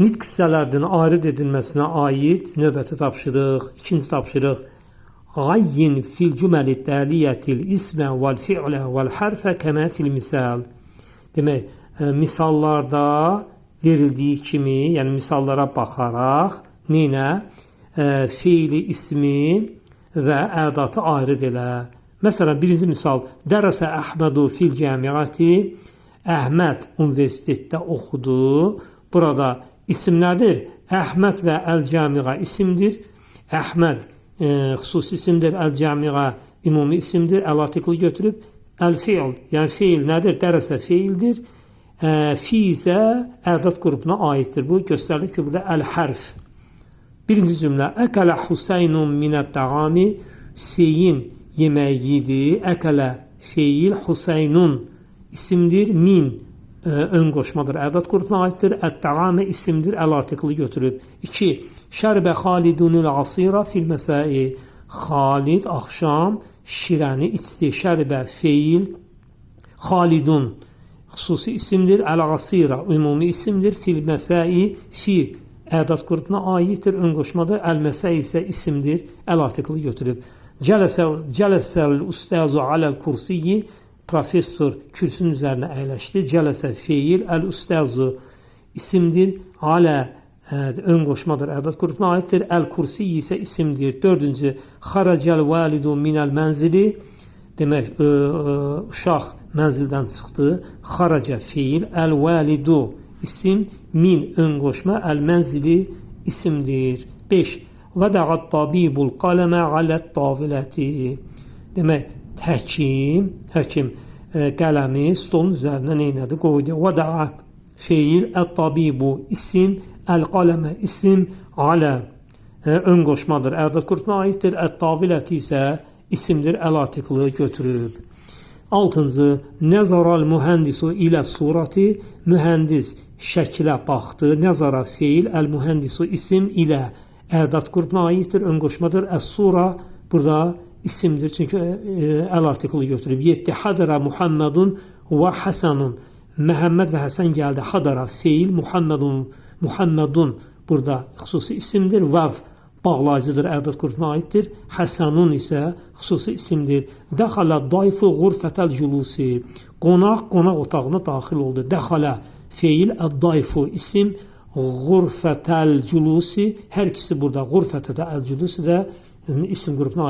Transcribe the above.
nitq hissələrinin ayrı edilməsinə aid növbəti tapşırıq. İkinci tapşırıq. Gayyin fil cümləli dəliyyətil ismə vəl fi'lə vəl hərfə kəmə fil misal. Demək, misallarda verildiyi kimi, yəni misallara baxaraq neynə? Fiili, ismi və ədatı ayrı elə. Məsələn, birinci misal. Dərəsə Əhmədu fil cəmiyyəti. Əhməd universitetdə oxudu. Burada isim nədir? Əhməd və əl-cəmiyə isimdir. Əhməd xüsusi isimdir, əl-cəmiyə ümumi isimdir. Əl-artiklı götürüb. Əl-fiil, yəni fiil nədir? Dərəsə fiildir. Fi isə ədat qrupuna aiddir. Bu göstərilir ki, burada əl-hərf. Birinci cümlə. Əkələ Hüseynun minət-təğami. Seyin yeməyi yedi. Əkələ fiil Hüseynun isimdir. Min ön qoşmadır. Ədat qrupuna aiddir. Ət-təğami isimdir. Əl-artiklı götürüb. 2. Şərbə Xalidunul asira fil məsai. Xalid axşam şirəni içdi. Şərbə fiil. Xalidun xüsusi isimdir. Əl-asira ümumi isimdir. Fil məsai fi ədat qrupuna aiddir. Ön qoşmadır. Əl-məsai isə isimdir. Əl-artiklı götürüb. Cələsəl ustazu aləl kursiyyi. Professor kürsünün üzərinə əyləşdi. Cələsə fiil. Əl-ustazu isimdir. Alə ön qoşmadır. Ədat qrupuna aiddir. Əl-kursiyyi isə isimdir. 4. Xaracəl validu minəl mənzili. Demək, uşaq mənzildən çıxdı. Xaracə fiil. Əl-validu isim. Min ön qoşma. Əl-mənzili isimdir. 5. Vədəqət tabibul qaləmə alət taviləti. Demək, həkim qələmi stolun üzərinə neynədi? Qoydu. Vədəqə fiil. Ət-tabibu isim. Əl-qaləmə isim. Alə ön qoşmadır. Ədat qrupuna aiddir. Ət-taviləti isə isimdir. Əl-artiklı götürüb. 6. Nəzaral mühəndisu ilə surati. Mühəndis şəklə baxdı. Nəzara fiil. Əl-mühəndisu isim ilə ədat qrupuna aiddir. Ön qoşmadır. Əs-sura burada isimdir. Çünki əl-artiklı götürüb. 7. Hadara Muhammedun və Həsənun. Məhəmməd və Həsən gəldi. Hadara fiil. Muhammedun burada xüsusi isimdir. Vəv bağlayıcıdır. Ədat qrupuna aiddir. Həsənun isə xüsusi isimdir. Dəxalə dayfuğurfətəl culusi. Qonaq otağına daxil oldu. Dəxalə fiil. Əd-dayfu isim.Ğurfətəl culusi. Hər ikisi burada.Ğurfətədə əl-culusi də isim qrupuna aiddir.